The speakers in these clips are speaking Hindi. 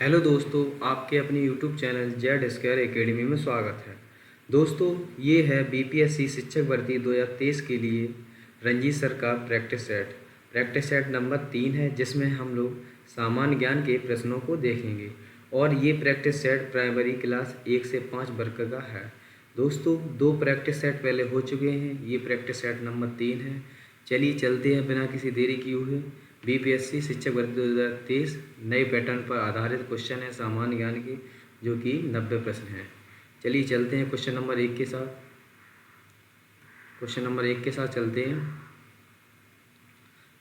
हेलो दोस्तों, आपके अपने YouTube channel Z square academy में स्वागत है। दोस्तों, ये है बीपीएससी शिक्षक भर्ती 2023 के लिए रंजीत सर का प्रैक्टिस सेट नंबर 3 है, जिसमें हम लोग सामान्य ज्ञान के प्रश्नों को देखेंगे। और ये प्रैक्टिस सेट प्राइमरी क्लास 1 से 5 वर्ग का है। दोस्तों, 2 प्रैक्टिस सेट पहले हो चुके हैं, ये प्रैक्टिस सेट नंबर 3 है। चलिए चलते हैं बिना किसी देरी किए हुए। बीपीएससी शिक्षक भर्ती 2023 नए पैटर्न पर आधारित क्वेश्चन है सामान्य ज्ञान के, जो कि 90 प्रश्न हैं। चलिए चलते हैं क्वेश्चन नंबर 1 के साथ। चलते हैं।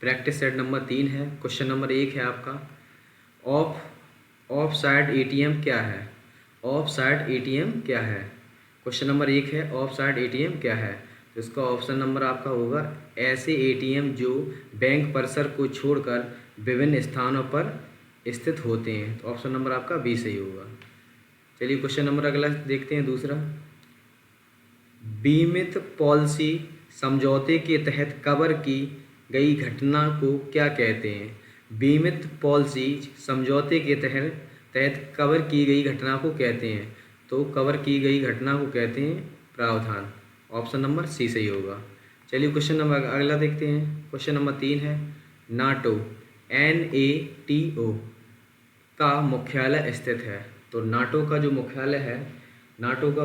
प्रैक्टिस सेट नंबर 3 है। क्वेश्चन नंबर 1 है आपका, ऑफ साइड एटीएम क्या है? ऑफ साइड एटीएम क्या है? क्वेश्चन नंबर 1 है, ऑफ साइड एटीएम क्या है? तो इसका ऑप्शन नंबर आपका होगा ऐसे एटीएम जो बैंक परिसर को छोड़कर विभिन्न स्थानों पर स्थित होते हैं। तो ऑप्शन नंबर आपका बी सही होगा। चलिए क्वेश्चन नंबर अगला देखते हैं, दूसरा। बीमित पॉलिसी समझौते के तहत कवर की गई घटना को क्या कहते हैं? बीमित पॉलिसी समझौते के तहत कवर की गई घटना को कहते हैं। तो कवर की गई घटना को कहते हैं प्रावधान। ऑप्शन नंबर सी सही होगा। चलिए क्वेश्चन नंबर अगला देखते हैं। क्वेश्चन नंबर 3 है, नाटो NATO का मुख्यालय स्थित है। तो नाटो का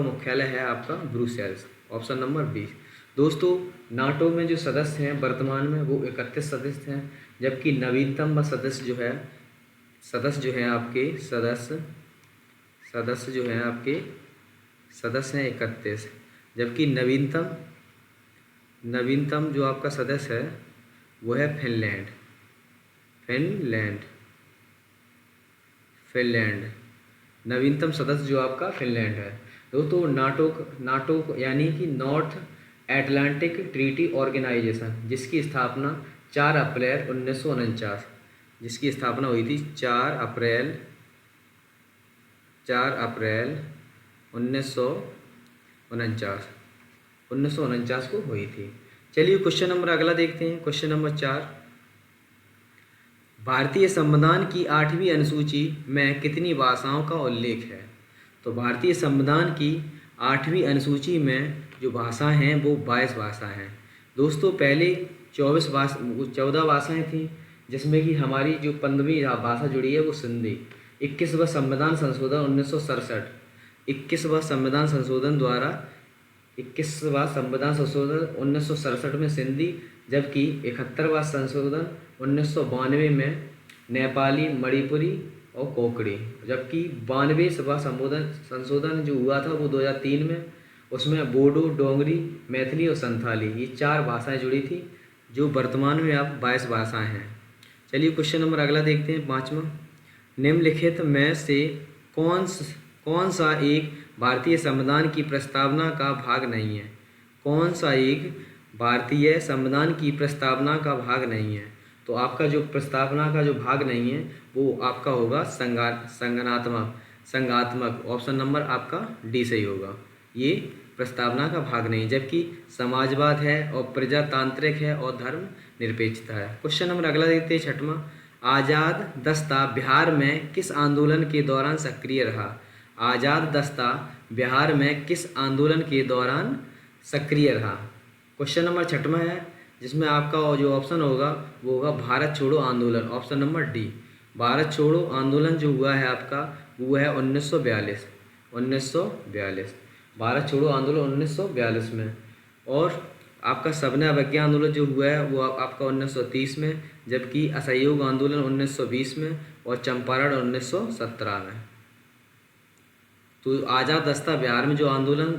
मुख्यालय है आपका ब्रुसेल्स। Option number B. दोस्तों, नाटो में जो सदस्य हैं वर्तमान में वो 31 सदस्य हैं, जबकि नवीनतम सदस्य जो है आपके सदस्य हैं 31, जबकि नवीनतम जो आपका सदस्य है वो है फिनलैंड। नवीनतम सदस्य जो आपका फिनलैंड है। दोस्तों, नाटो यानी कि नॉर्थ एटलांटिक ट्रीटी ऑर्गेनाइजेशन, जिसकी स्थापना 4 अप्रैल 1949 जिसकी स्थापना हुई थी 4 अप्रैल 1949 को हुई थी। चलिए क्वेश्चन नंबर अगला देखते हैं। क्वेश्चन नंबर 4, भारतीय संविधान की 8वीं अनुसूची में कितनी भाषाओं का उल्लेख है? तो भारतीय संविधान की 8वीं अनुसूची में जो भाषा हैं वो 22 भाषा हैं। दोस्तों, पहले 14 भाषाएँ थीं, जिसमें कि हमारी जो 15वीं भाषा जुड़ी है वो सिंधी। 21वां संविधान संशोधन 1967 में सिंधी, जबकि 71वां संशोधन 1992 में नेपाली, मणिपुरी और कोंकणी। जबकि 92वां संशोधन जो हुआ था वो 2003 में, उसमें बोडो, डोगरी, मैथिली और संथाली, ये 4 भाषाएं जुड़ी थी, जो वर्तमान में अब 22 भाषाएं हैं। चलिए क्वेश्चन नंबर अगला देखते हैं, 5वां। निम्नलिखित में से कौन सा एक भारतीय संविधान की प्रस्तावना का भाग नहीं है? कौन सा एक भारतीय संविधान की प्रस्तावना का भाग नहीं है? तो आपका जो प्रस्तावना का जो भाग नहीं है वो आपका होगा संघात्मक। ऑप्शन नंबर आपका डी सही होगा। ये प्रस्तावना का भाग नहीं, जबकि समाजवाद है और प्रजातांत्रिक है और धर्मनिरपेक्षता है। क्वेश्चन नंबर अगला देखते हैं, 6वां। आज़ाद दस्ता बिहार में किस आंदोलन के दौरान सक्रिय रहा? आज़ाद दस्ता बिहार में किस आंदोलन के दौरान सक्रिय रहा? क्वेश्चन नंबर 6वां है, जिसमें आपका जो ऑप्शन होगा वो होगा भारत छोड़ो आंदोलन। Option number D. भारत छोड़ो आंदोलन जो हुआ है आपका वो है 1942। भारत छोड़ो आंदोलन 1942 में। और आपका सबने अवज्ञा आंदोलन जो हुआ है वो आपका 1930 में, जबकि असहयोग आंदोलन 1920 में और चंपारण 1917 में। तो आज़ाद दस्ता बिहार में जो आंदोलन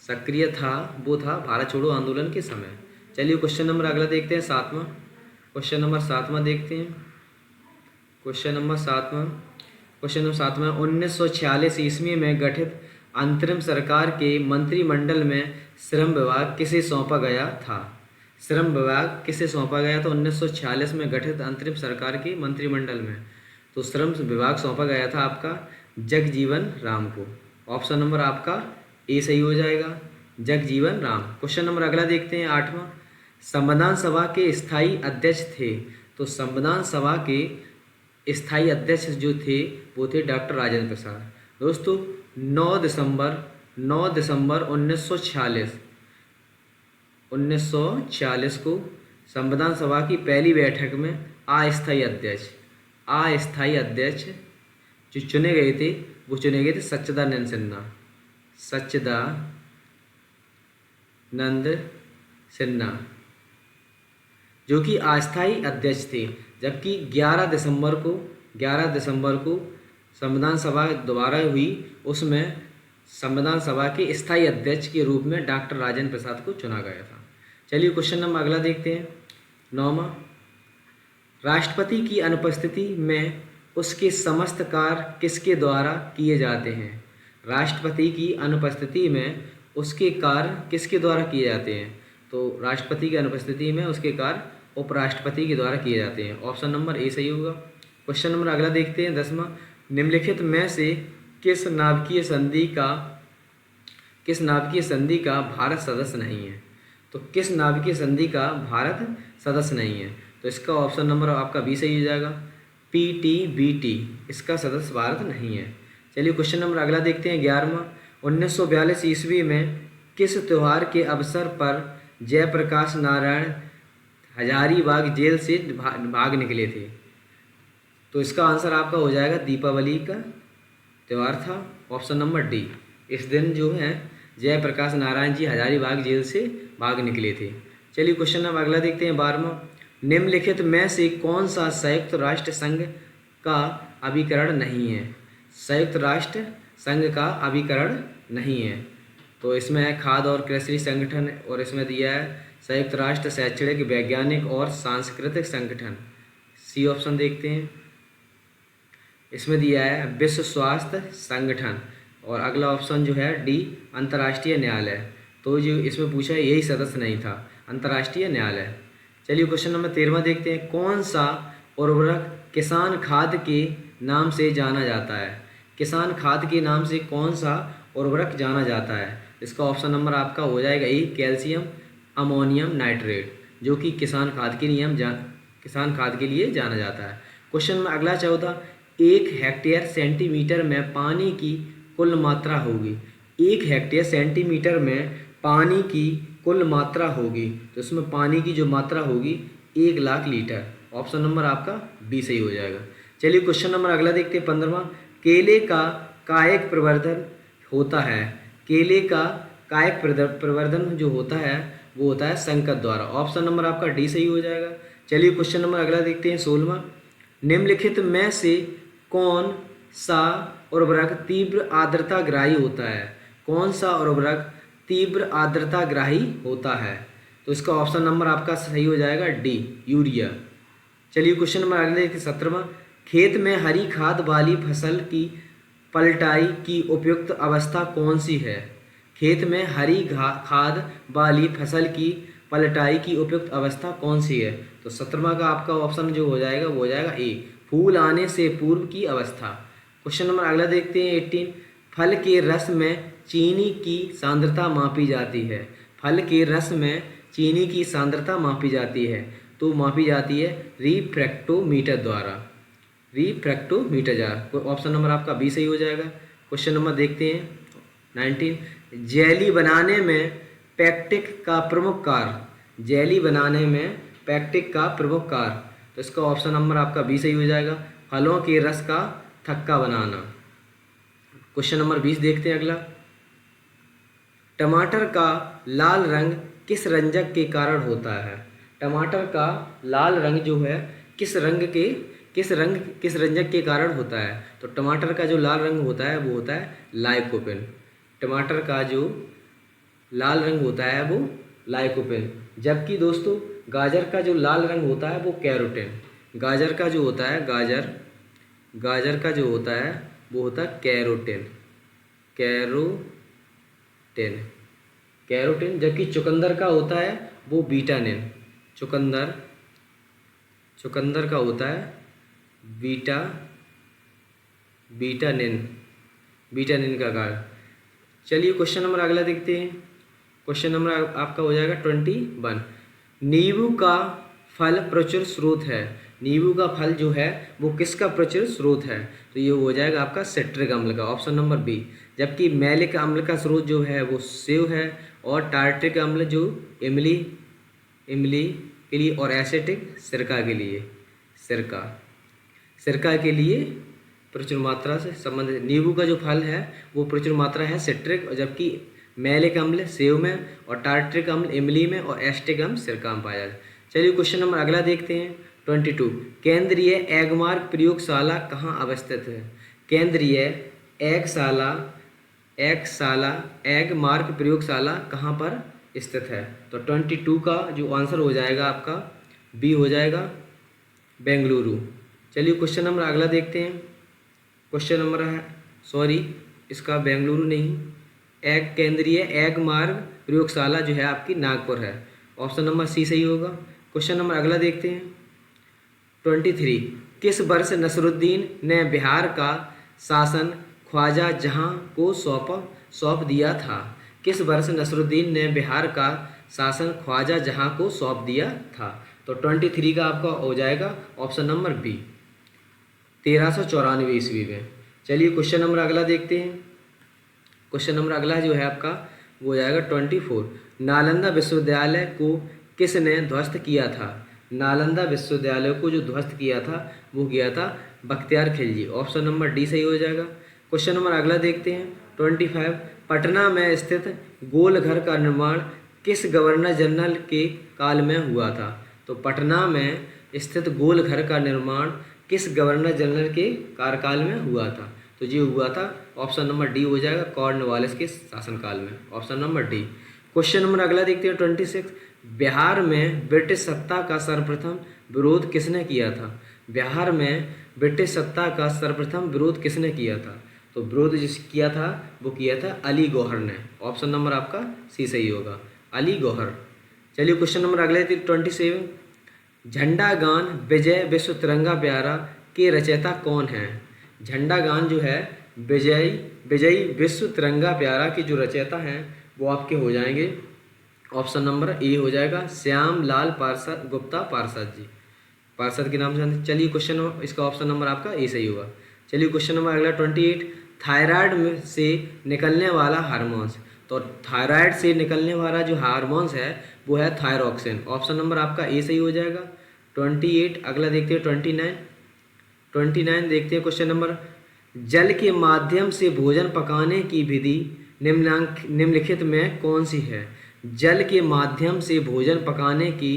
सक्रिय था वो था भारत छोड़ो आंदोलन के समय। चलिए क्वेश्चन नंबर अगला देखते हैं, 7वां। क्वेश्चन नंबर 7वां देखते हैं। क्वेश्चन नंबर 7वां 1946 ईस्वी में गठित अंतरिम सरकार के मंत्रिमंडल में श्रम विभाग किसे सौंपा गया था? श्रम विभाग किसे सौंपा गया था 1946 में गठित अंतरिम सरकार के मंत्रिमंडल में? तो श्रम विभाग सौंपा गया था आपका जगजीवन राम को। ऑप्शन नंबर आपका ए सही हो जाएगा, जगजीवन राम। क्वेश्चन नंबर अगला देखते हैं, 8वां। संविधान सभा के स्थायी अध्यक्ष थे। तो संविधान सभा के स्थायी अध्यक्ष जो थे वो थे डॉक्टर राजेंद्र प्रसाद। दोस्तों 9 दिसंबर 1946 को संविधान सभा की पहली बैठक में अस्थायी अध्यक्ष जो चुने गए थे वो चुने गए थे सच्चिदानंद सिन्हा जो कि अस्थायी अध्यक्ष थे। जबकि 11 दिसंबर को संविधान सभा दोबारा हुई, उसमें संविधान सभा के स्थायी अध्यक्ष के रूप में डॉक्टर राजेंद्र प्रसाद को चुना गया था। चलिए क्वेश्चन नंबर अगला देखते हैं। 9वां, राष्ट्रपति की अनुपस्थिति में उसके समस्त कार्य किसके द्वारा किए जाते हैं? राष्ट्रपति की अनुपस्थिति में उसके कार्य किसके द्वारा किए जाते हैं? तो राष्ट्रपति की अनुपस्थिति में उसके कार्य उपराष्ट्रपति के द्वारा किए जाते हैं। ऑप्शन नंबर ए सही होगा। क्वेश्चन नंबर अगला देखते हैं। 10वां, निम्नलिखित में से किस नाभिकीय संधि का भारत सदस्य नहीं है? तो किस नाभिकीय संधि का भारत सदस्य नहीं है? तो इसका ऑप्शन नंबर आपका बी सही हो जाएगा। PTBT इसका सदस्य भारत नहीं है। चलिए क्वेश्चन नंबर अगला देखते हैं। 11वां, 1942 ईस्वी में किस त्यौहार के अवसर पर जयप्रकाश नारायण हजारीबाग जेल से भाग निकले थे? तो इसका आंसर आपका हो जाएगा दीपावली का त्यौहार था। Option number D. इस दिन जो है जयप्रकाश नारायण जी हजारीबाग जेल से भाग निकले थे। चलिए क्वेश्चन नंबर अगला देखते हैं। 12वां, निम्नलिखित में से कौन सा संयुक्त राष्ट्र संघ का अभिकरण नहीं है? संयुक्त राष्ट्र संघ का अभिकरण नहीं है। तो इसमें है खाद्य और कृषि संगठन, और इसमें दिया है संयुक्त राष्ट्र शैक्षणिक वैज्ञानिक और सांस्कृतिक संगठन। सी ऑप्शन देखते हैं। इसमें दिया है विश्व स्वास्थ्य संगठन, और अगला ऑप्शन जो है डी अंतर्राष्ट्रीय न्यायालय। तो जो इसमें पूछा है यही सदस्य नहीं था, अंतर्राष्ट्रीय न्यायालय। चलिए क्वेश्चन नंबर 13वां देखते हैं। कौन सा उर्वरक किसान खाद के नाम से जाना जाता है? किसान खाद के नाम से कौन सा उर्वरक जाना जाता है? इसका ऑप्शन नंबर आपका हो जाएगा ए कैल्शियम अमोनियम नाइट्रेट, जो कि किसान खाद के लिए जाना जाता है। क्वेश्चन में अगला 14, 1 हेक्टेयर सेंटीमीटर में पानी की कुल मात्रा होगी। 1 हेक्टेयर सेंटीमीटर में पानी की कुल मात्रा होगी, तो इसमें पानी की जो मात्रा होगी 1 लाख लीटर। ऑप्शन नंबर आपका बी सही हो जाएगा। चलिए क्वेश्चन नंबर अगला देखते हैं। 15वां, केले का कायिक प्रवर्धन होता है। केले का कायिक प्रवर्धन जो होता है वो होता है संकट द्वारा। ऑप्शन नंबर आपका डी सही हो जाएगा। चलिए क्वेश्चन नंबर अगला देखते हैं। 16वां, निम्नलिखित में से कौन सा उर्वरक तीव्र आर्द्रता ग्राही होता है? कौन सा उर्वरक तीव्र आर्द्रता ग्राही होता है? तो इसका ऑप्शन नंबर आपका सही हो जाएगा डी यूरिया। चलिए क्वेश्चन नंबर अगले देखते हैं। 17वां, खेत में हरी खाद वाली फसल की पलटाई की उपयुक्त अवस्था कौन सी है? खेत में हरी खाद वाली फसल की पलटाई की उपयुक्त अवस्था कौन सी है? तो 17वां का आपका ऑप्शन जो हो जाएगा वो हो जाएगा ए फूल आने से पूर्व की अवस्था। क्वेश्चन नंबर अगला देखते हैं। 18, फल के रस में चीनी की सांद्रता मापी जाती है। फल के रस में चीनी की सांद्रता मापी जाती है, तो मापी जाती है रिफ्रैक्टोमीटर द्वारा। ऑप्शन नंबर आपका बी सही हो जाएगा। क्वेश्चन नंबर देखते हैं 19, जेली बनाने में पैक्टिक का प्रमुख कार्य। जेली बनाने में पैक्टिक का प्रमुख कार्य, तो इसका ऑप्शन नंबर आपका बी सही हो जाएगा। फलों के रस का थक्का बनाना। क्वेश्चन नंबर 20 देखते हैं अगला। टमाटर का लाल रंग किस रंजक के कारण होता है? टमाटर का लाल रंग जो है किस रंजक के कारण होता है? तो टमाटर का जो लाल रंग होता है वो होता है लाइकोपेन। टमाटर का जो लाल रंग होता है वो लाइकोपेन। जबकि दोस्तों गाजर का जो लाल रंग होता है वो कैरोटीन। गाजर का जो होता है वो होता है कैरोटीन। जबकि चुकंदर का होता है वो बीटानिन। चुकंदर का होता है बीटानिन का कार्य। चलिए क्वेश्चन नंबर अगला देखते हैं। क्वेश्चन नंबर आपका हो जाएगा 21, नींबू का फल प्रचुर स्रोत है। नींबू का फल जो है वो किसका प्रचुर स्रोत है? तो ये हो जाएगा आपका सिट्रिक अम्ल का, ऑप्शन नंबर बी। जबकि मैलिक अम्ल का स्रोत जो है वो सेव है, और टार्ट्रिक अम्ल जो इमली इमली के लिए, और एसिटिक सिरका के लिए, सिरका के लिए प्रचुर मात्रा से संबंधित। नींबू का जो फल है वो प्रचुर मात्रा है सिट्रिक, और जबकि मैलिक अम्ल सेव में, और टार्ट्रिक अम्ल इमली में, और एसिटिक अम्ल सिरका में पाया जाता है। चलिए क्वेश्चन नंबर अगला देखते हैं 22। केंद्रीय एगमार्क प्रयोगशाला कहाँ अवस्थित है? केंद्रीय एगमार्क प्रयोगशाला कहाँ पर स्थित है? तो 22 का जो आंसर हो जाएगा आपका बी हो जाएगा, बेंगलुरु। चलिए क्वेश्चन नंबर अगला देखते हैं। क्वेश्चन नंबर है, सॉरी इसका बेंगलुरु नहीं, केंद्रीय एगमार्क प्रयोगशाला जो है आपकी नागपुर है, ऑप्शन नंबर सी सही होगा। क्वेश्चन नंबर अगला देखते हैं 23। किस वर्ष नसरुद्दीन ने बिहार का शासन ख्वाजा जहां को सौंप दिया था? किस वर्ष नसरुद्दीन ने बिहार का शासन ख्वाजा जहां को सौंप दिया था? तो 23 का आपका हो जाएगा ऑप्शन नंबर बी, 1394 ईस्वी में। चलिए क्वेश्चन नंबर अगला देखते हैं। क्वेश्चन नंबर अगला जो है आपका वो हो जाएगा 24। नालंदा विश्वविद्यालय को किसने ध्वस्त किया था? नालंदा विश्वविद्यालय को जो ध्वस्त किया था वो किया था Bakhtiyar Khilji, option number D सही हो जाएगा। क्वेश्चन नंबर अगला देखते हैं 25। पटना में स्थित गोल घर का निर्माण किस गवर्नर जनरल के काल में हुआ था? तो पटना में स्थित गोल घर का निर्माण किस गवर्नर जनरल के कार्यकाल में हुआ था? तो ये हुआ था ऑप्शन नंबर डी हो जाएगा, कॉर्नवालिस के शासनकाल में, option number D. Question number अगला देखते हैं 26। बिहार में ब्रिटिश सत्ता का सर्वप्रथम विरोध किसने किया था? बिहार में ब्रिटिश सत्ता का सर्वप्रथम विरोध किसने किया था? तो विरोध जिस किया था वो किया था अली गौहर ने, ऑप्शन नंबर आपका सी सही होगा, अली गौहर। चलिए क्वेश्चन नंबर अगले 27। झंडा गान विजय विश्व तिरंगा प्यारा के रचयिता कौन है? झंडा गान जो है विजयी विश्व तिरंगा प्यारा के जो रचयिता हैं वो आपके हो जाएंगे, ऑप्शन नंबर ए हो जाएगा, श्याम लाल पार्षद गुप्ता पार्षद जी, पार्षद के नाम से जानते। चलिए क्वेश्चन इसका ऑप्शन नंबर आपका ए सही होगा। चलिए क्वेश्चन नंबर अगला 28। थायराइड में से निकलने वाला हार्मोन्स, तो थायराइड से निकलने वाला जो हार्मोन्स है वो है थायरॉक्सिन, ऑप्शन नंबर आपका ए सही हो जाएगा। 28 अगला देखते हैं 29 देखते हैं क्वेश्चन नंबर। जल के माध्यम से भोजन पकाने की विधि निम्नलिखित में कौन सी है? जल के माध्यम से भोजन पकाने की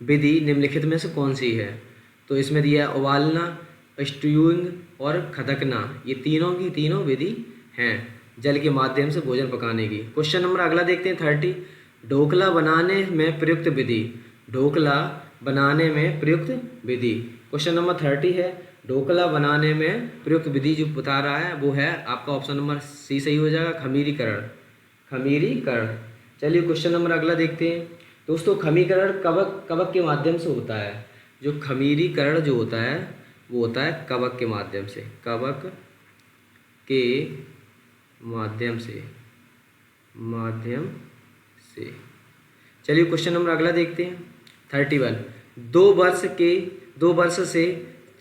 विधि निम्नलिखित में से कौन सी है? तो इसमें दिया है उबालना, स्ट्यूइंग और खदकना, ये तीनों की तीनों विधि हैं जल के माध्यम से भोजन पकाने की। क्वेश्चन नंबर अगला देखते हैं 30। ढोकला बनाने में प्रयुक्त विधि, ढोकला बनाने में प्रयुक्त विधि। क्वेश्चन नंबर 30 है, ढोकला बनाने में प्रयुक्त विधि जो बता रहा है वो है आपका ऑप्शन नंबर सी सही हो जाएगा, खमीरीकरण। चलिए क्वेश्चन नंबर अगला देखते हैं दोस्तों। खमीरीकरण कवक के माध्यम से होता है, जो खमीरीकरण जो होता है वो होता है कवक के माध्यम से, कवक के माध्यम से। चलिए क्वेश्चन नंबर अगला देखते हैं 31। 2 वर्ष से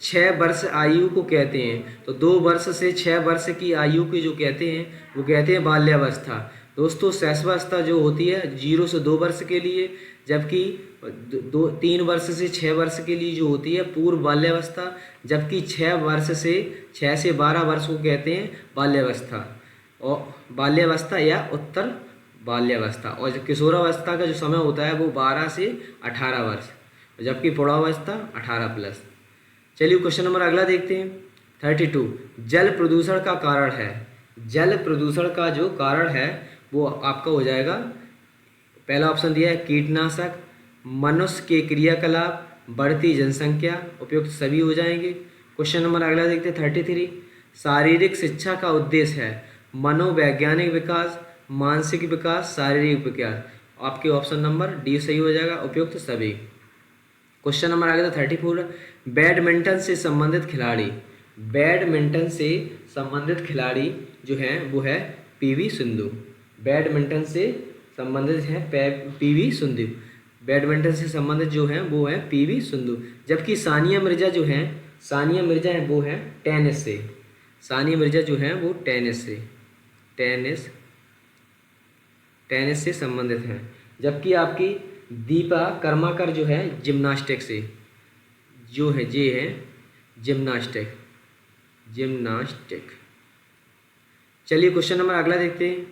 6 वर्ष आयु को कहते हैं, तो 2 वर्ष से 6 वर्ष की आयु की जो कहते हैं वो कहते हैं बाल्यावस्था। दोस्तों शैशवावस्था जो होती है 0 से 2 वर्ष के लिए, जबकि 3 वर्ष से 6 वर्ष के लिए जो होती है पूर्व बाल्यावस्था, जबकि 6 से 12 वर्ष को कहते हैं बाल्यावस्था या उत्तर बाल्यावस्था। और जो किशोरावस्था का जो समय होता है वो 12 से 18 वर्ष, जबकि प्रौढ़ावस्था 18+। चलिए क्वेश्चन नंबर अगला देखते हैं 32। जल प्रदूषण का कारण है, जल प्रदूषण का जो कारण है वो आपका हो जाएगा, पहला ऑप्शन दिया है कीटनाशक, मनुष्य के क्रियाकलाप, बढ़ती जनसंख्या, उपयुक्त सभी हो जाएंगे। क्वेश्चन नंबर अगला देखते हैं 33। शारीरिक शिक्षा का उद्देश्य है मनोवैज्ञानिक विकास, मानसिक विकास, शारीरिक विकास, आपके ऑप्शन नंबर डी सही हो जाएगा, उपयुक्त सभी। क्वेश्चन नंबर आगे 34। बैडमिंटन से संबंधित खिलाड़ी जो हैं वो है पीवी सिंधु, बैडमिंटन से संबंधित है पीवी सिंधु। बैडमिंटन से संबंधित जो हैं वो हैं पीवी सिंधु। जबकि सानिया मिर्जा जो हैं, सानिया मिर्जा हैं वो हैं टेनिस से। सानिया मिर्जा जो हैं वो टेनिस टेनिस से संबंधित हैं। जबकि आपकी दीपा कर्माकर जो है जिम्नास्टिक से, जो है ये है जिम्नास्टिक। चलिए क्वेश्चन नंबर अगला देखते हैं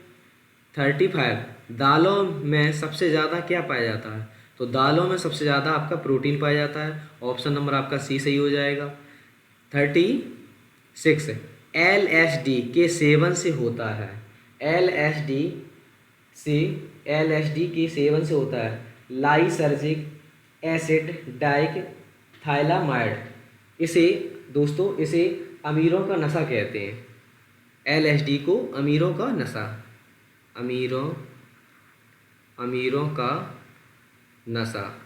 35। दालों में सबसे ज़्यादा क्या पाया जाता है? तो दालों में सबसे ज़्यादा आपका प्रोटीन पाया जाता है। ऑप्शन नंबर आपका सी सही हो जाएगा। 36। LSD के सेवन से होता है। LSD के सेवन से होता है लाइसर्जिक एसिड डाइक थाइलामाइड। इसे दोस्तों इसे अमीरों का नशा कहते हैं। LSD को अमीरों का नशा, अमीरों का नशा,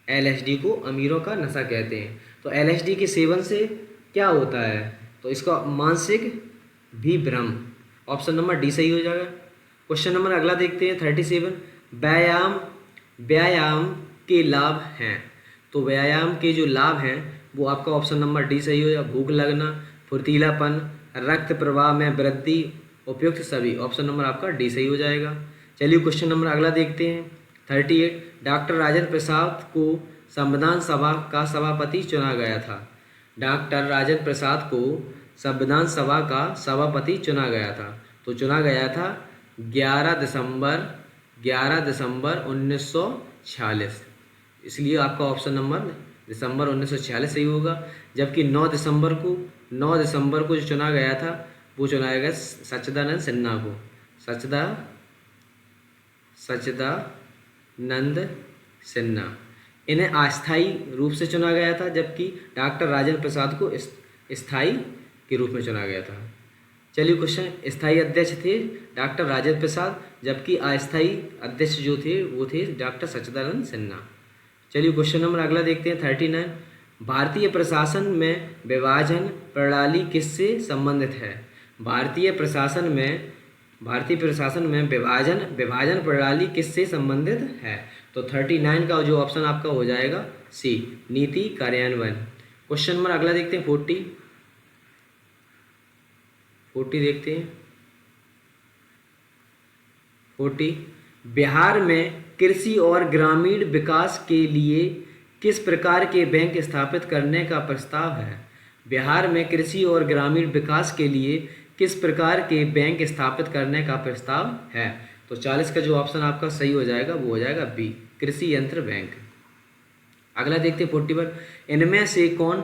LSD को अमीरों का नशा कहते हैं। तो LSD के सेवन से क्या होता है? तो इसका मानसिक भी भ्रम। ऑप्शन नंबर डी सही हो जाएगा। क्वेश्चन नंबर अगला देखते हैं 37। व्यायाम के लाभ हैं। तो व्यायाम के जो लाभ हैं वो आपका ऑप्शन नंबर डी सही हो जाएगा। भूख लगना, फुर्तीलापन, रक्त प्रवाह में वृद्धि, उपयुक्त सभी। ऑप्शन नंबर आपका डी सही हो जाएगा। चलिए क्वेश्चन नंबर अगला देखते हैं 38। डॉक्टर राजेंद्र प्रसाद को संविधान सभा का सभापति चुना गया था। डॉक्टर राजेंद्र प्रसाद को संविधान सभा का सभापति चुना गया था। तो चुना गया था 11 दिसंबर 1946। इसलिए आपका ऑप्शन नंबर दिसंबर 1946 सही होगा। जबकि 9 दिसंबर को जो चुना गया था वो चुनाया गया सच्चिदानंद सिन्हा को। सच्चिदानंद सिन्हा इन्हें अस्थायी रूप से चुना गया था। जबकि डॉक्टर राजेंद्र प्रसाद को स्थायी के रूप में चुना गया था। चलिए क्वेश्चन, स्थायी अध्यक्ष थे डॉक्टर राजेंद्र प्रसाद, जबकि अस्थायी अध्यक्ष जो थे वो थे डॉक्टर सच्चिदानंद सिन्हा। चलिए क्वेश्चन नंबर अगला देखते हैं 39। भारतीय प्रशासन में विभाजन प्रणाली किससे संबंधित है? भारतीय प्रशासन में विभाजन प्रणाली किससे संबंधित है? तो 39 का जो ऑप्शन आपका हो जाएगा सी, नीति कार्यान्वयन। क्वेश्चन नंबर अगला देखते हैं 40 देखते हैं 40। बिहार में कृषि और ग्रामीण विकास के लिए किस प्रकार के बैंक स्थापित करने का प्रस्ताव है? बिहार में कृषि और ग्रामीण विकास के लिए किस प्रकार के बैंक स्थापित करने का प्रस्ताव है? तो 40 का जो ऑप्शन आपका सही हो जाएगा वो हो जाएगा बी, कृषि यंत्र बैंक। अगला देखते हैं 41। इनमें से कौन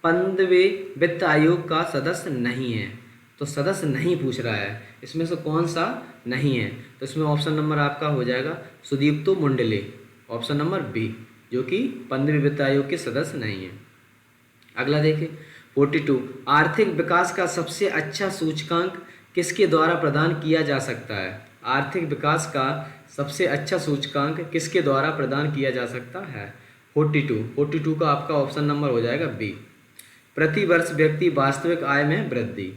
15वें वित्त आयोग का सदस्य नहीं है? तो सदस्य नहीं पूछ रहा है, इसमें से कौन सा नहीं है? तो इसमें ऑप्शन नंबर आपका हो जाएगा सुदीप्तो मुंडले, ऑप्शन नंबर बी, जो कि 15वें वित्त आयोग के सदस्य नहीं है। अगला देखें 42। आर्थिक विकास का सबसे अच्छा सूचकांक किसके द्वारा प्रदान किया जा सकता है? आर्थिक विकास का सबसे अच्छा सूचकांक किसके द्वारा प्रदान किया जा सकता है? 42 का आपका ऑप्शन नंबर हो जाएगा बी, प्रति वर्ष व्यक्ति वास्तविक आय में वृद्धि।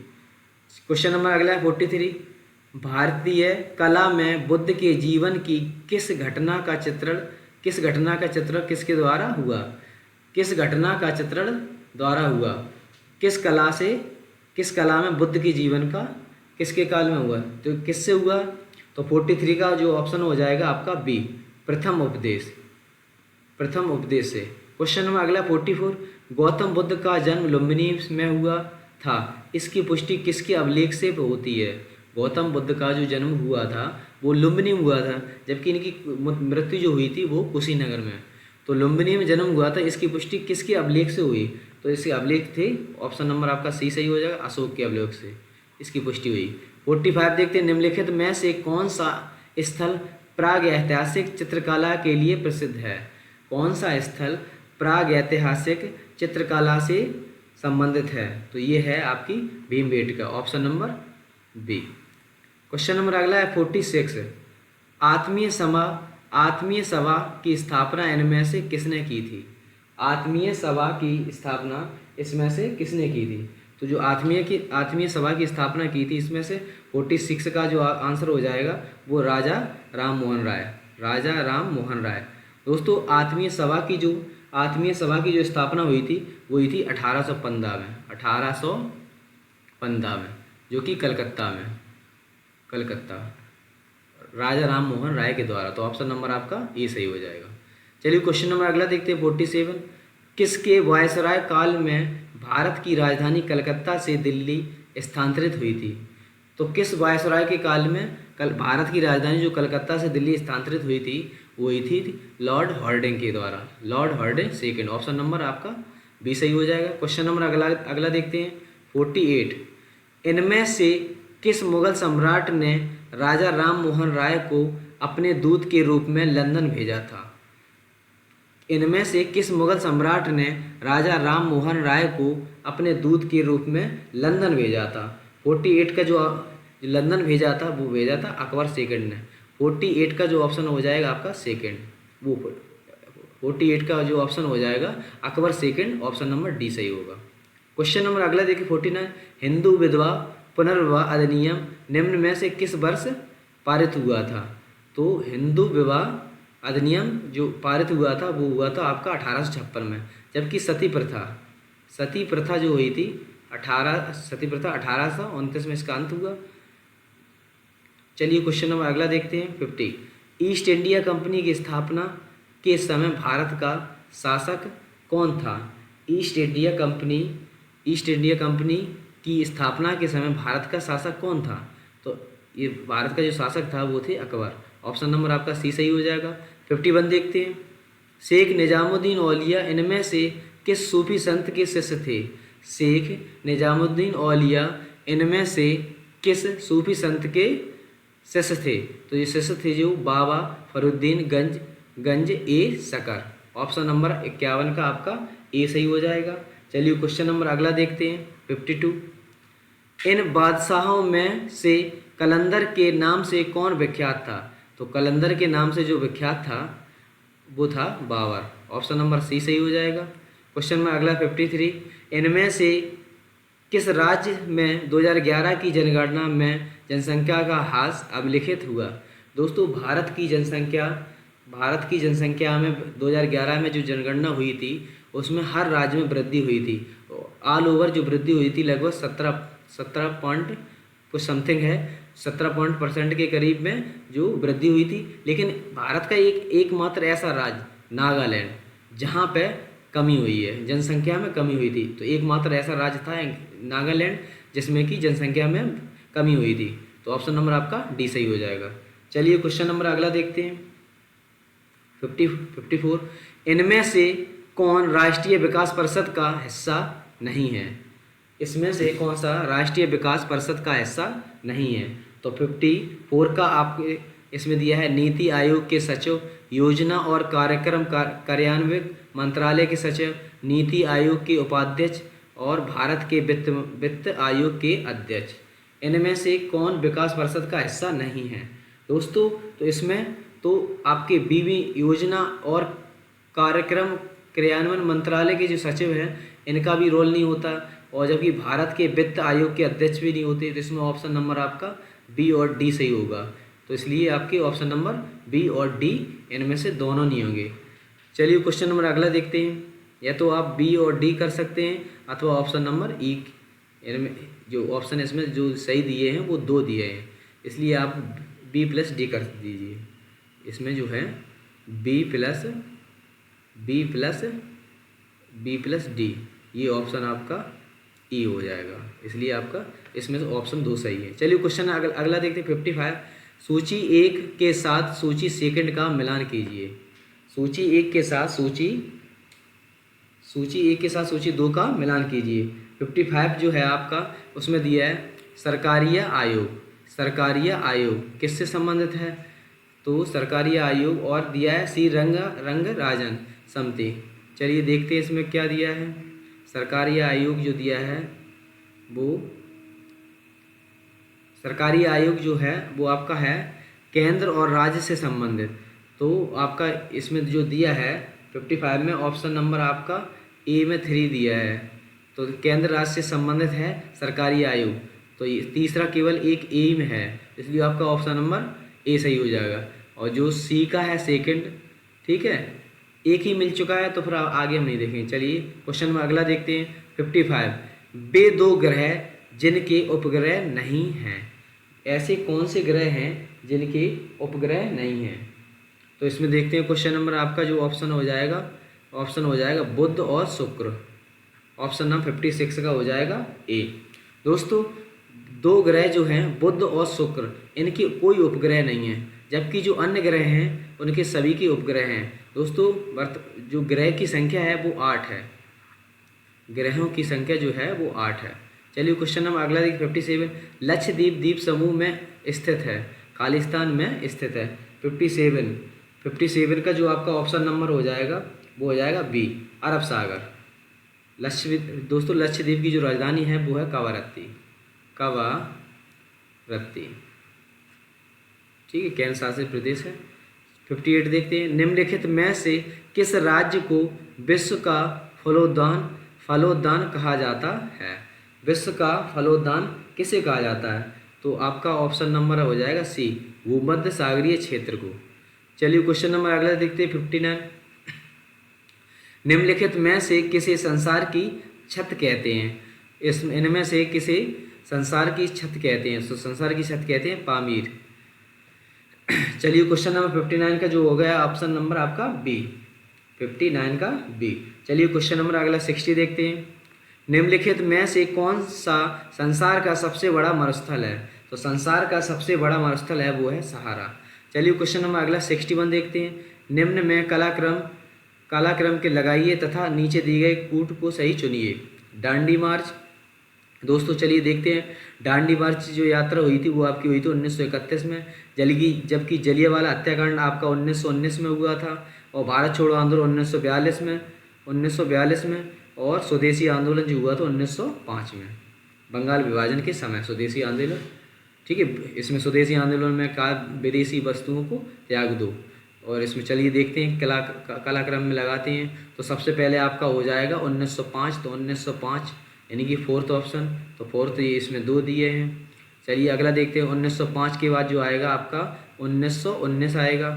क्वेश्चन नंबर अगला है 43। भारतीय कला में बुद्ध के जीवन की किस घटना का चित्रण किसके द्वारा हुआ? किस घटना का चित्रण द्वारा हुआ? किस कला में बुद्ध के जीवन का किसके काल में हुआ? तो किससे हुआ? तो 43 का जो ऑप्शन हो जाएगा आपका बी, प्रथम उपदेश से। क्वेश्चन नंबर अगला 44। गौतम बुद्ध का जन्म लुम्बिनी में हुआ था, इसकी पुष्टि किसके अभिलेख से होती है? गौतम बुद्ध का जो जन्म हुआ था वो लुम्बिनी में हुआ था, जबकि इनकी मृत्यु जो हुई थी वो कुशीनगर में। तो लुम्बिनी में जन्म हुआ था, इसकी पुष्टि किसके अभिलेख से हुई? तो इसके अभिलेख थे, ऑप्शन नंबर आपका सी सही हो जाएगा, अशोक के अभिलेख से इसकी पुष्टि हुई। 45 देखते हैं। निम्नलिखित में से कौन सा स्थल प्राग ऐतिहासिक चित्रकला के लिए प्रसिद्ध है? कौन सा स्थल प्राग ऐतिहासिक चित्रकला से संबंधित है? तो ये है आपकी Bhimbetka, option number B. Question number अगला है 46। आत्मीय सभा की स्थापना इनमें से किसने की थी? आत्मीय सभा की स्थापना इसमें से किसने की थी? तो जो आत्मीय सभा की स्थापना की थी इसमें से 46 का जो आंसर हो जाएगा वो राजा राम मोहन राजा राम मोहन राय। दोस्तों आत्मीय सभा की जो स्थापना हुई थी वो हुई थी 1815 में, 1815 में, जो कि कलकत्ता राजा राम मोहन राय के द्वारा। तो ऑप्शन नंबर आपका ए सही हो जाएगा। चलिए क्वेश्चन नंबर अगला देखते हैं 47। किसके वायसराय काल में भारत की राजधानी कलकत्ता से दिल्ली स्थानांतरित हुई थी? तो किस वायसराय के काल में भारत की राजधानी जो कलकत्ता से दिल्ली स्थानांतरित हुई थी वो हुई थी लॉर्ड हॉर्डिंग के द्वारा, Lord Harding second. Option number आपका बी सही हो जाएगा। क्वेश्चन नंबर अगला देखते हैं 48। इनमें से किस मुगल सम्राट ने राजा राम मोहन राय को अपने दूत के रूप में लंदन भेजा था? इनमें से किस मुगल सम्राट ने राजा राम मोहन राय को अपने दूत के रूप में लंदन भेजा था? 48 का जो लंदन भेजा था वो भेजा था अकबर सेकंड ने। 48 का जो ऑप्शन हो जाएगा आपका सेकंड, वो 48 का जो ऑप्शन हो जाएगा Akbar second, option number D सही होगा। क्वेश्चन नंबर अगला देखिए 49। हिंदू विधवा पुनर्विवाह अधिनियम निम्न में से किस वर्ष पारित हुआ था? तो हिंदू विवाह अधिनियम जो पारित हुआ था वो हुआ था आपका 1856 में। जबकि सती प्रथा जो हुई थी सती प्रथा 1829 में इसका अंत हुआ। चलिए क्वेश्चन नंबर अगला देखते हैं 50। ईस्ट इंडिया कंपनी की स्थापना के समय भारत का शासक कौन था? ईस्ट इंडिया कंपनी की स्थापना के समय भारत का शासक कौन था? तो ये भारत का जो शासक था वो थे अकबर। ऑप्शन नंबर आपका सी सही हो जाएगा। 51 देखते हैं। शेख निजामुद्दीन औलिया इनमें से किस सूफी संत के शिष्य थे? शेख निजामुद्दीन औलिया इनमें से किस सूफी संत के शिष्य थे? तो ये शिष्य थे जो बाबा फरुद्दीन गंज ए शकर। ऑप्शन नंबर 51 का आपका ए सही हो जाएगा। चलिए क्वेश्चन नंबर अगला देखते हैं 52। इन बादशाहों में से कलंदर के नाम से कौन विख्यात था? तो कलंदर के नाम से जो विख्यात था वो था बाबर। ऑप्शन नंबर सी सही हो जाएगा। क्वेश्चन में अगला 53। इनमें से किस राज्य में 2011 की जनगणना में जनसंख्या का ह्रास अभिलिखित हुआ? दोस्तों भारत की जनसंख्या में 2011 में जो जनगणना हुई थी उसमें हर राज्य में वृद्धि हुई थी। ऑल ओवर जो वृद्धि हुई थी लगभग 17 पॉइंट कुछ समथिंग है, 17% के करीब में जो वृद्धि हुई थी। लेकिन भारत का एकमात्र ऐसा राज्य नागालैंड जहाँ पे कमी हुई है, जनसंख्या में कमी हुई थी। तो एकमात्र ऐसा राज्य था नागालैंड जिसमें कि जनसंख्या में कमी हुई थी। तो ऑप्शन नंबर आपका डी सही हो जाएगा। चलिए क्वेश्चन नंबर अगला देखते हैं 54। इनमें से कौन राष्ट्रीय विकास परिषद का हिस्सा नहीं है? इसमें से कौन सा राष्ट्रीय विकास परिषद का हिस्सा नहीं है? तो 54 का आपके इसमें दिया है नीति आयोग के सचिव, योजना और कार्यक्रम कार्यान्वयन मंत्रालय के सचिव, नीति आयोग के उपाध्यक्ष और भारत के वित्त आयोग के अध्यक्ष। इनमें से कौन विकास परिषद का हिस्सा नहीं है दोस्तों? तो इसमें तो आपके बीवी योजना और कार्यक्रम क्रियान्वयन मंत्रालय के जो सचिव हैं इनका भी रोल नहीं होता, और जबकि भारत के वित्त आयोग के अध्यक्ष भी नहीं होते। तो इसमें ऑप्शन नंबर आपका बी और डी सही होगा। तो इसलिए आपके ऑप्शन नंबर बी और डी इनमें से दोनों नहीं होंगे। चलिए क्वेश्चन नंबर अगला देखते हैं। या तो आप बी और डी कर सकते हैं अथवा ऑप्शन नंबर ई, इनमें जो ऑप्शन इसमें जो सही दिए हैं वो 2 दिए हैं, इसलिए आप बी प्लस डी कर दीजिए। इसमें जो है बी प्लस डी, ये ऑप्शन आपका ई हो जाएगा, इसलिए आपका इसमें से ऑप्शन 2 सही है। चलिए क्वेश्चन अगला देखते हैं 55। सूची 1 के साथ सूची सेकंड का मिलान कीजिए। सूची 1 के साथ सूची 2 का मिलान कीजिए। 55 जो है आपका उसमें दिया है सरकारीय आयोग किससे संबंधित है? तो सरकारीय आयोग और दिया है सी रंगराजन समिति। चलिए देखते हैं इसमें क्या दिया है। सरकारीय आयोग जो दिया है वो सरकारी आयोग जो है वो आपका है केंद्र और राज्य से संबंधित। तो आपका इसमें जो दिया है 55 में ऑप्शन नंबर आपका ए में 3 दिया है। तो केंद्र राज्य से संबंधित है सरकारी आयोग, तो तीसरा केवल एक ए में है, इसलिए आपका ऑप्शन नंबर ए सही हो जाएगा। और जो सी का है सेकंड, ठीक है, एक ही मिल चुका है तो फिर आगे हम नहीं देखेंगे। चलिए क्वेश्चन में अगला देखते हैं 55। वे दो ग्रह जिनके उपग्रह नहीं हैं। ऐसे कौन से ग्रह हैं जिनके उपग्रह नहीं हैं? तो इसमें देखते हैं क्वेश्चन नंबर आपका जो ऑप्शन हो जाएगा बुध और शुक्र। ऑप्शन नंबर 56 का हो जाएगा ए। दोस्तों दो ग्रह जो हैं बुध और शुक्र, इनके कोई उपग्रह नहीं है, जबकि जो अन्य ग्रह हैं उनके सभी के उपग्रह हैं। दोस्तों जो ग्रह की संख्या है वो 8 है, ग्रहों की संख्या जो है वो 8 है। चलिए क्वेश्चन नंबर अगला देखिए 57। लक्षद्वीप द्वीप समूह में स्थित है, खालिस्तान में स्थित है। 57 का जो आपका ऑप्शन नंबर हो जाएगा वो हो जाएगा बी, अरब सागर। दोस्तों लक्षद्वीप की जो राजधानी है वो है कवारत्ती, ठीक है, केंद्र शासित प्रदेश है। 58 देखते हैं। निम्नलिखित में से किस राज्य को विश्व का फलोद्यान कहा जाता है? विश्व का फलोद्यान किसे कहा जाता है? तो आपका ऑप्शन नंबर हो जाएगा सी, भूमध्य सागरीय क्षेत्र को। चलिए क्वेश्चन नंबर अगला देखते हैं 59। निम्नलिखित में से किसे संसार की छत कहते हैं? इनमें से किसे संसार की छत कहते हैं? तो संसार की छत कहते हैं पामीर। चलिए क्वेश्चन नंबर 59 का जो हो गया ऑप्शन नंबर आपका बी, 59 का बी। चलिए क्वेश्चन नंबर अगला 60 देखते हैं। निम्नलिखित में से कौन सा संसार का सबसे बड़ा मरुस्थल है? तो संसार का सबसे बड़ा मरुस्थल है वो है सहारा। चलिए क्वेश्चन नंबर अगला 61 देखते हैं। निम्न में कालाक्रम के लगाइए तथा नीचे दिए गए कूट को सही चुनिए। दांडी मार्च। दोस्तों चलिए देखते हैं, दांडी मार्च जो यात्रा हुई थी वो आपकी हुई थी 1931 में, जबकि जलियांवाला हत्याकांड आपका 1919 में हुआ था, और भारत छोड़ो आंदोलन 1942 में, और स्वदेशी आंदोलन जो हुआ था 1905 में, बंगाल विभाजन के समय स्वदेशी आंदोलन, ठीक है। इसमें स्वदेशी आंदोलन में कहा विदेशी वस्तुओं को त्याग दो। और इसमें चलिए देखते हैं कलाक्रम में लगाते हैं। तो सबसे पहले आपका हो जाएगा 1905, तो 1905 यानी कि फोर्थ ऑप्शन, तो फोर्थ ये इसमें 2 दिए हैं। चलिए अगला देखते हैं 1905 के बाद जो आएगा आपका 1919 आएगा,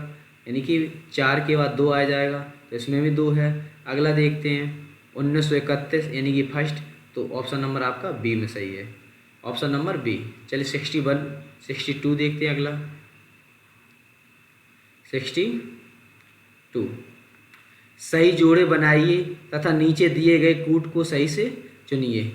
यानी कि 4 के बाद 2 आ जाएगा, तो इसमें भी 2 है। अगला देखते हैं 1931 यानी कि फर्स्ट, तो ऑप्शन नंबर आपका बी में सही है, ऑप्शन नंबर बी। चलिए 62 देखते हैं अगला 62। सही जोड़े बनाइए तथा नीचे दिए गए कूट को सही से चुनिए।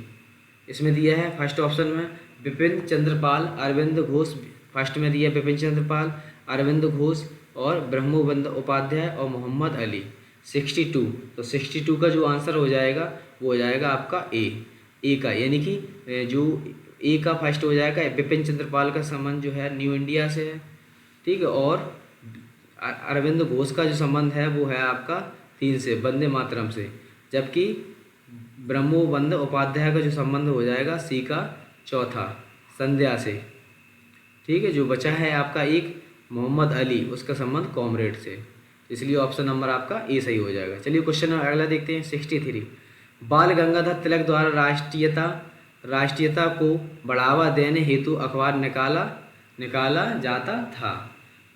इसमें दिया है फर्स्ट ऑप्शन में बिपिन चंद्रपाल, अरविंद घोष, फर्स्ट में दिया बिपिन चंद्रपाल, अरविंद घोष और ब्रह्मोबंद उपाध्याय और मोहम्मद अली। 62, तो 62 का जो आंसर हो जाएगा वो हो जाएगा आपका ए का, यानी कि जो ए का फर्स्ट हो जाएगा। बिपिन चंद्रपाल का संबंध जो है न्यू इंडिया से है, ठीक है, और अरविंद घोष का जो संबंध है वो है आपका 3 से, वंदे मातरम से, जबकि ब्रह्मोबंद उपाध्याय का जो संबंध हो जाएगा सी का चौथा, संध्या से, ठीक है। जो बचा है आपका एक मोहम्मद अली, उसका संबंध कॉमरेड से, इसलिए ऑप्शन नंबर आपका ए सही हो जाएगा। चलिए क्वेश्चन अगला देखते हैं 63। बाल गंगाधर तिलक द्वारा राष्ट्रीयता को बढ़ावा देने हेतु अखबार निकाला जाता था।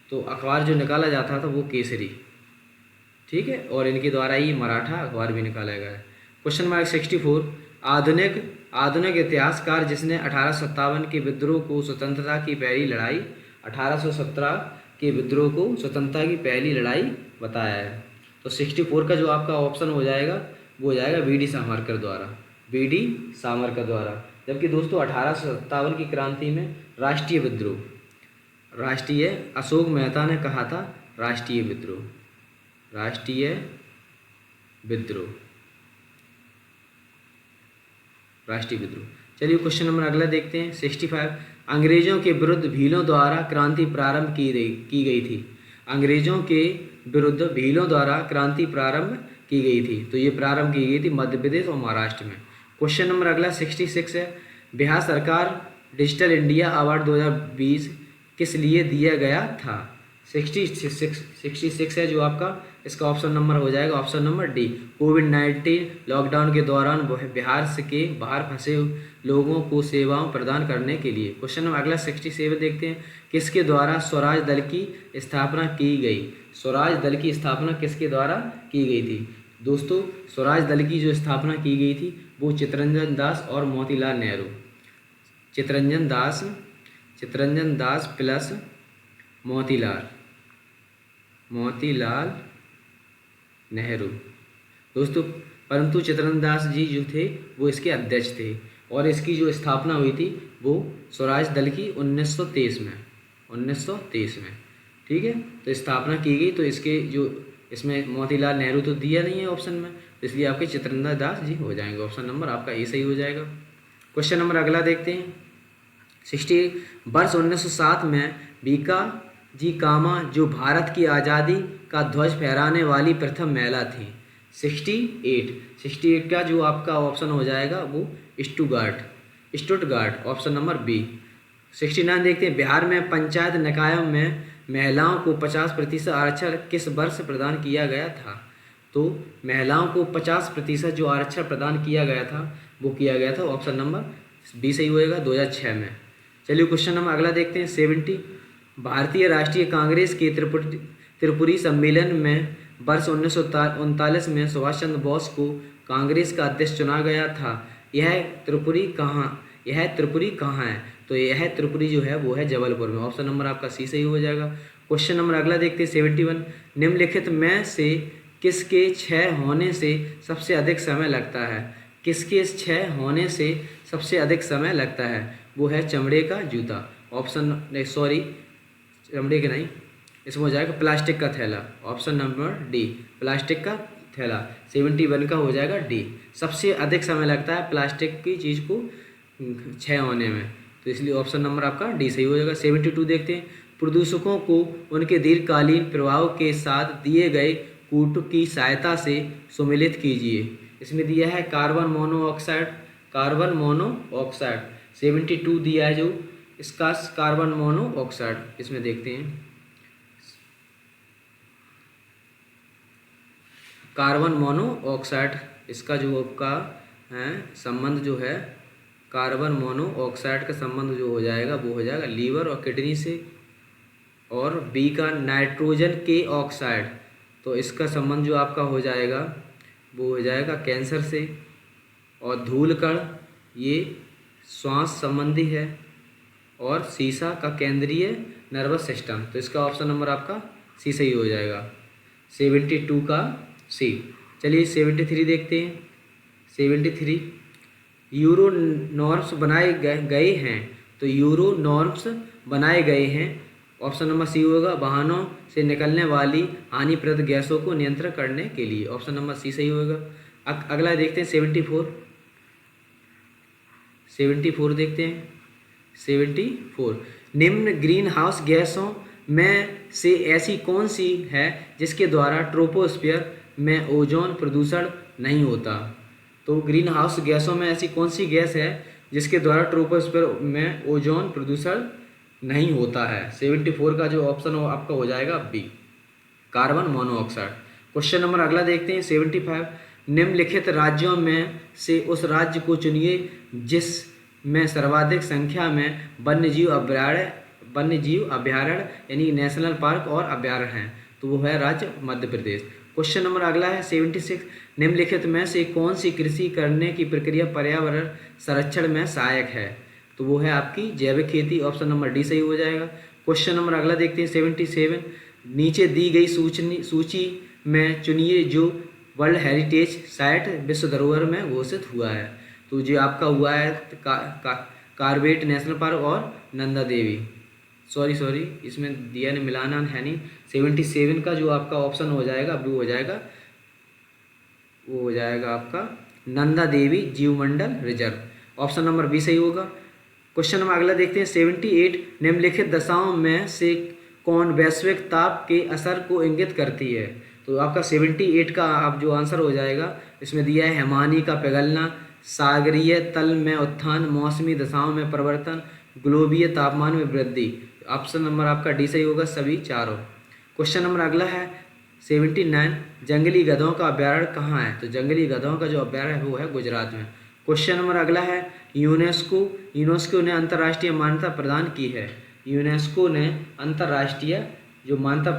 तो अखबार जो निकाला जाता था वो केसरी, ठीक है, और इनके द्वारा ही मराठा अखबार भी निकाला गया है। Question number 64। आधुनिक इतिहासकार जिसने 1857 के विद्रोह को स्वतंत्रता की पहली लड़ाई 1817 के विद्रोह को स्वतंत्रता की पहली लड़ाई बताया है। तो 64 का जो आपका ऑप्शन हो जाएगा वो हो जाएगा बी डी सावरकर द्वारा। जबकि दोस्तों 1857 की क्रांति में राष्ट्रीय अशोक मेहता ने कहा था राष्ट्रीय विद्रोह। चलिए क्वेश्चन नंबर अगला देखते हैं 65। अंग्रेजों के विरुद्ध भीलों द्वारा क्रांति प्रारंभ की गई थी। अंग्रेजों के विरुद्ध भीलों द्वारा क्रांति प्रारंभ की गई थी, तो ये प्रारंभ की गई थी मध्य प्रदेश और महाराष्ट्र में। क्वेश्चन नंबर अगला 66 है। बिहार सरकार डिजिटल इंडिया अवार्ड 2020 किस लिए दिया गया था? 66 है जो आपका, इसका ऑप्शन नंबर हो जाएगा ऑप्शन नंबर डी। कोविड-19 लॉकडाउन के दौरान बिहार से के बाहर फंसे लोगों को सेवाओं प्रदान करने के लिए। क्वेश्चन नंबर अगला 67 देखते हैं, किसके द्वारा स्वराज दल की स्थापना की गई? स्वराज दल की स्थापना किसके द्वारा की गई थी? दोस्तों, स्वराज दल की जो स्थापना की गई थी वो चित्तरंजन दास और मोतीलाल नेहरू। चित्तरंजन दास प्लस मोतीलाल नेहरू। दोस्तों, परंतु चित्तरंजन दास जी जो थे वो इसके अध्यक्ष थे और इसकी जो स्थापना हुई थी वो स्वराज दल की 1923 में। ठीक है, तो स्थापना की गई, तो इसके जो इसमें मोतीलाल नेहरू तो दिया नहीं है ऑप्शन में, तो इसलिए आपके चित्तरंजन दास जी हो जाएंगे। ऑप्शन नंबर आपका ए सही हो जाएगा। क्वेश्चन नंबर अगला देखते हैं, 60 वर्ष 1907 में बीका जी कामा जो भारत की आज़ादी का ध्वज फहराने वाली प्रथम महिला थी। 68 का जो आपका ऑप्शन हो जाएगा वो स्टुटगार्ट, ऑप्शन नंबर बी। 69 देखते हैं, बिहार में पंचायत निकायों में महिलाओं को 50% आरक्षण किस वर्ष प्रदान किया गया था? तो महिलाओं को 50% जो आरक्षण प्रदान किया गया था वो किया गया था ऑप्शन नंबर बी सही होएगा 2006 में। चलिए क्वेश्चन नंबर अगला देखते हैं, 70 भारतीय राष्ट्रीय कांग्रेस के त्रिपुरी सम्मेलन में वर्ष 1939 में सुभाष चंद्र बोस को कांग्रेस का अध्यक्ष चुना गया था। यह त्रिपुरी कहाँ है? तो यह त्रिपुरी जो है वो है जबलपुर में। ऑप्शन नंबर आपका सी सही हो जाएगा। क्वेश्चन नंबर अगला देखते हैं, 71 निम्नलिखित में से किसके क्षय होने से सबसे अधिक समय लगता है? किसके क्षय होने से सबसे अधिक समय लगता है? वो है चमड़े का जूता। चमड़े के नहीं, इसमें हो जाएगा प्लास्टिक का थैला। ऑप्शन नंबर डी, प्लास्टिक का थैला। 71 का हो जाएगा डी। सबसे अधिक समय लगता है प्लास्टिक की चीज़ को क्षय होने में, तो इसलिए ऑप्शन नंबर आपका डी सही हो जाएगा। 72 देखते हैं, प्रदूषकों को उनके दीर्घकालीन प्रभाव के साथ दिए गए कूट की सहायता से सम्मिलित कीजिए। इसमें दिया है कार्बन मोनोऑक्साइड। 72 दिया है जो इसका कार्बन मोनोऑक्साइड। इसमें देखते हैं कार्बन मोनोऑक्साइड, इसका जो आपका है संबंध जो है कार्बन मोनोऑक्साइड का संबंध जो हो जाएगा वो हो जाएगा लीवर और किडनी से। और बी का नाइट्रोजन के ऑक्साइड, तो इसका संबंध जो आपका हो जाएगा वो हो जाएगा कैंसर से। और धूल कण ये श्वास संबंधी है। और सीसा का केंद्रीय नर्वस सिस्टम, तो इसका ऑप्शन नंबर आपका सी सही हो जाएगा। 72 का सी। चलिए 73 देखते हैं। 73 यूरो नॉर्म्स बनाए गए हैं, तो यूरो नॉर्म्स बनाए गए हैं। ऑप्शन नंबर सी होगा वाहनों से निकलने वाली हानिप्रद गैसों को नियंत्रण करने के लिए। ऑप्शन नंबर सी सही होगा। अगला देखते हैं 74 देखते हैं। 74 निम्न ग्रीन हाउस गैसों में से ऐसी कौन सी है जिसके द्वारा ट्रोपोस्फीयर में ओजोन प्रदूषण नहीं होता? तो ग्रीन हाउस गैसों में ऐसी कौन सी गैस है जिसके द्वारा ट्रोपोस्फीयर में ओजोन प्रदूषण नहीं होता है? 74 का जो ऑप्शन हो आपका हो जाएगा B, carbon monoxide. Question number अगला देखते हैं 75 निम्नलिखित राज्यों में से उस राज्य को चुनिए जिस में सर्वाधिक संख्या में वन्यजीव अभ्यारण्य यानी नेशनल पार्क और अभ्यारण्य हैं, तो वो है राज्य मध्य प्रदेश। क्वेश्चन नंबर अगला है 76 निम्नलिखित में से कौन सी कृषि करने की प्रक्रिया पर्यावरण संरक्षण में सहायक है? तो वो है आपकी जैविक खेती। ऑप्शन नंबर डी सही हो जाएगा। क्वेश्चन नंबर अगला देखते हैं 77 नीचे दी गई सूची में चुनिए जो वर्ल्ड हेरिटेज साइट विश्व धरोहर में घोषित हुआ है। तो जो आपका हुआ है कार्बेट नेशनल पार्क और नंदा देवी। सॉरी इसमें दिया ने मिलाना है नहीं। 77 का जो आपका ऑप्शन हो जाएगा वो हो जाएगा आपका Nanda Devi जीवमंडल reserve. Option number B सही होगा। क्वेश्चन नंबर अगला देखते हैं 78 निम्नलिखित दशाओं में से कौन वैश्विक ताप के असर को इंगित करती है? तो आपका 78 का आप जो आंसर हो जाएगा इसमें दिया है हिमानी का पिघलना, सागरीय तल में उत्थान, मौसमी दशाओं में परिवर्तन, ग्लोबीय तापमान में वृद्धि। ऑप्शन नंबर आपका डी सही होगा सभी चारों। क्वेश्चन नंबर अगला है 79, जंगली गधों का अभ्यारण्य कहाँ है? तो जंगली गधों का जो अभ्यारण्य है वो है गुजरात में। क्वेश्चन नंबर अगला है यूनेस्को ने अंतर्राष्ट्रीय मान्यता प्रदान की है। यूनेस्को ने अंतर्राष्ट्रीय जो मान्यता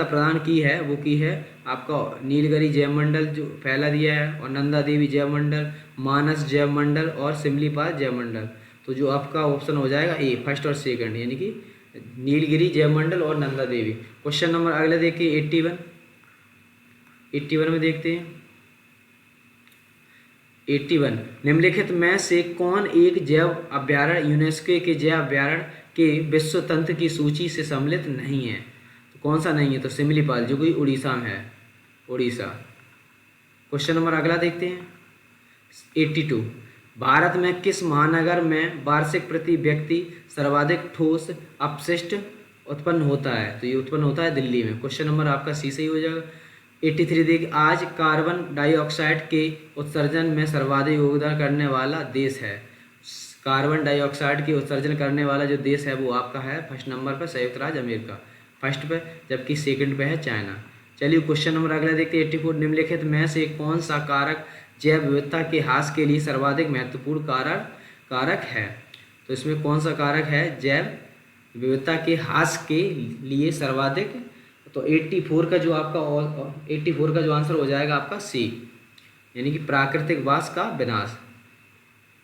प्रदान की है वो की है आपका नीलगिरी जैव मंडल जो फैला दिया है, और नंदा देवी जैव मंडल, मानस जैव मंडल और सिमलीपाल जैव मंडल। तो जो आपका ऑप्शन हो जाएगा ए, फर्स्ट और सेकंड, यानी कि नीलगिरी जैव मंडल और नंदा देवी। क्वेश्चन नंबर अगला देखिए 81 में देखते हैं। 81, निम्नलिखित में से कौन एक जैव अभ्यारण्य यूनेस्को के जैव अभ्यारण्य के विश्व तंत्र की सूची से सम्मिलित नहीं है? तो कौन सा नहीं है? तो सिमलीपाल जो कि उड़ीसा में है, उड़ीसा। क्वेश्चन नंबर अगला देखते हैं 82, भारत में किस महानगर में वार्षिक प्रति व्यक्ति सर्वाधिक ठोस अपशिष्ट उत्पन्न होता है? तो ये उत्पन्न होता है दिल्ली में। क्वेश्चन नंबर आपका सी सही हो जाएगा। 83 देखिए, आज कार्बन डाइऑक्साइड के उत्सर्जन में सर्वाधिक योगदान करने वाला देश है। कार्बन डाइऑक्साइड के उत्सर्जन करने वाला जो देश है वो आपका है फर्स्ट नंबर पर संयुक्त राज्य अमेरिका, फर्स्ट पे, जबकि सेकंड पे है चाइना। चलिए क्वेश्चन नंबर अगला देखते हैं 84, निम्नलिखित में से कौन सा कारक जैव विविधता के ह्रास के लिए सर्वाधिक महत्वपूर्ण कारक है? तो इसमें कौन सा कारक है जैव विविधता के ह्रास के लिए सर्वाधिक? तो 84 का जो आंसर हो जाएगा आपका सी, यानी कि प्राकृतिक वास का विनाश।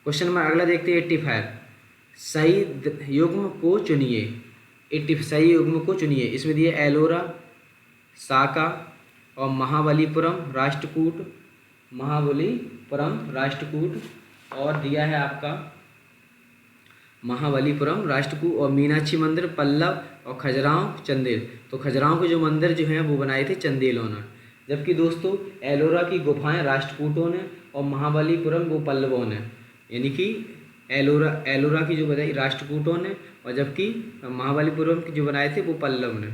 क्वेश्चन नंबर अगला देखते हैं 85, सही युग्म को चुनिए। सही युग्म को चुनिए। इसमें दिए एलोरा, साका और महाबलीपुरम राष्ट्रकूट, और दिया है आपका महाबलीपुरम राष्ट्रकूट, और मीनाक्षी मंदिर पल्लव, और खजुराहो चंदेल। तो खजुराहो के जो मंदिर जो हैं वो बनाए थे चंदेलों ने, जबकि दोस्तों एलोरा की गुफाएं राष्ट्रकूटों ने और महाबलीपुरम वो पल्लवों ने, यानी कि एलोरा की जो बनाई राष्ट्रकूटों ने और जबकि महाबलीपुरम की जो बनाए थे वो पल्लव ने,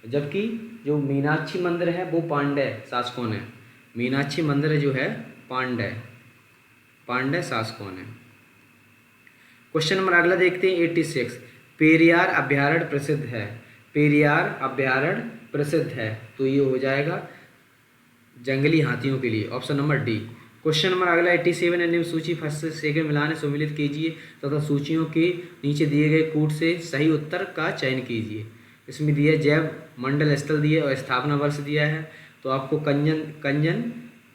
जबकि जो मीनाक्षी मंदिर है वो पांड्य शासकों ने। मीनाक्षी मंदिर जो है पांड्य शासकों ने। क्वेश्चन नंबर अगला देखते हैं 86, पेरियार अभ्यारण्य प्रसिद्ध है। तो ये हो जाएगा जंगली हाथियों के लिए, option number D. Question number अगला 87 है, निम्न सूची फर्स्ट से सेकंड मिलाने सम्मिलित कीजिए तथा सूचियों के नीचे दिए गए कूट से सही उत्तर का चयन कीजिए। इसमें दिया जैव मंडल स्थल दिए और स्थापना वर्ष दिया है। तो आपको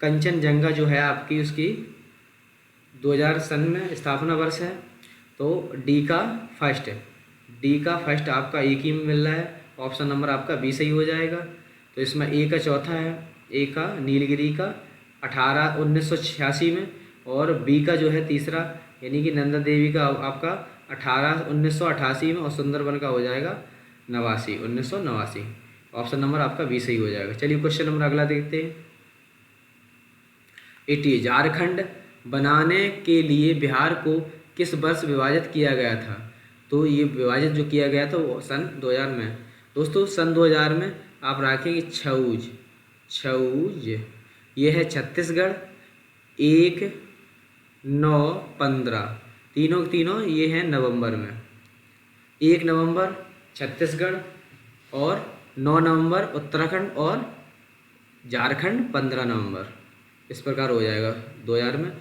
कंचनजंगा जो है आपकी उसकी 2000 सन में स्थापना वर्ष है। तो डी का फर्स्ट आपका एक ही में मिल रहा है, ऑप्शन नंबर आपका बी सही हो जाएगा। तो इसमें ए का चौथा है, ए का नीलगिरी का 1986 में, और बी का जो है तीसरा यानी कि नंदा देवी का आपका 1988 में, और सुंदरबन का हो जाएगा 1989। ऑप्शन नंबर आपका बी सही हो जाएगा। चलिए क्वेश्चन नंबर अगला देखते हैं 80, झारखंड बनाने के लिए बिहार को किस वर्ष विभाजित किया गया था? तो ये विभाजित जो किया गया था वो सन 2000 में। दोस्तों सन 2000 में आप रखेंगे छऊज, ये है छत्तीसगढ़, 1, 9, 15, तीनों ये हैं नवंबर में। 1 नवंबर छत्तीसगढ़ और 9 नवंबर उत्तराखंड और झारखंड 15 नवंबर, इस प्रकार हो जाएगा 2000 में।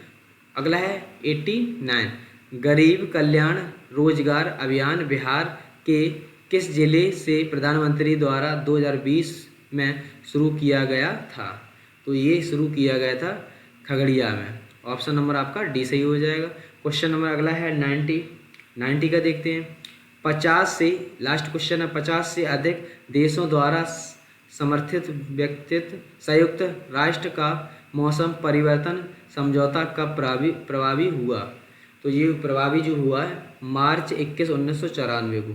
अगला है 89, गरीब कल्याण रोजगार अभियान बिहार के किस जिले से प्रधानमंत्री द्वारा 2020 में शुरू किया गया था? तो ये शुरू किया गया था खगड़िया में, ऑप्शन नंबर आपका डी सही हो जाएगा। क्वेश्चन नंबर अगला है 90 का देखते हैं। 50 से लास्ट क्वेश्चन है, 50 से अधिक देशों द्वारा समर्थित संयुक्त राष्ट्र का मौसम परिवर्तन समझौता कब प्रभावी हुआ? तो ये प्रभावी जो हुआ है मार्च 21, 1994 को,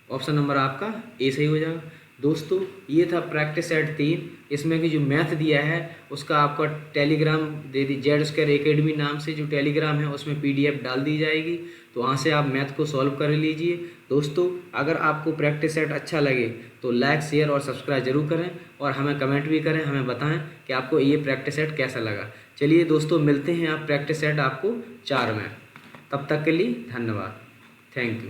ऑप्शन नंबर आपका ए सही हो जाएगा। दोस्तों ये था प्रैक्टिस सेट 3, इसमें कि जो मैथ दिया है उसका आपका टेलीग्राम दे दी, Z2 नाम से जो टेलीग्राम है उसमें PDF डाल दी जाएगी, तो वहाँ से आप मैथ को सॉल्व कर लीजिए। दोस्तों अगर आपको प्रैक्टिस सेट अच्छा लगे तो लाइक शेयर और सब्सक्राइब जरूर करें, और हमें कमेंट भी करें, हमें बताएं कि आपको ये प्रैक्टिस सेट कैसा लगा। चलिए दोस्तों मिलते हैं आप प्रैक्टिस सेट आपको 4 में, तब तक के लिए धन्यवाद, थैंक यू।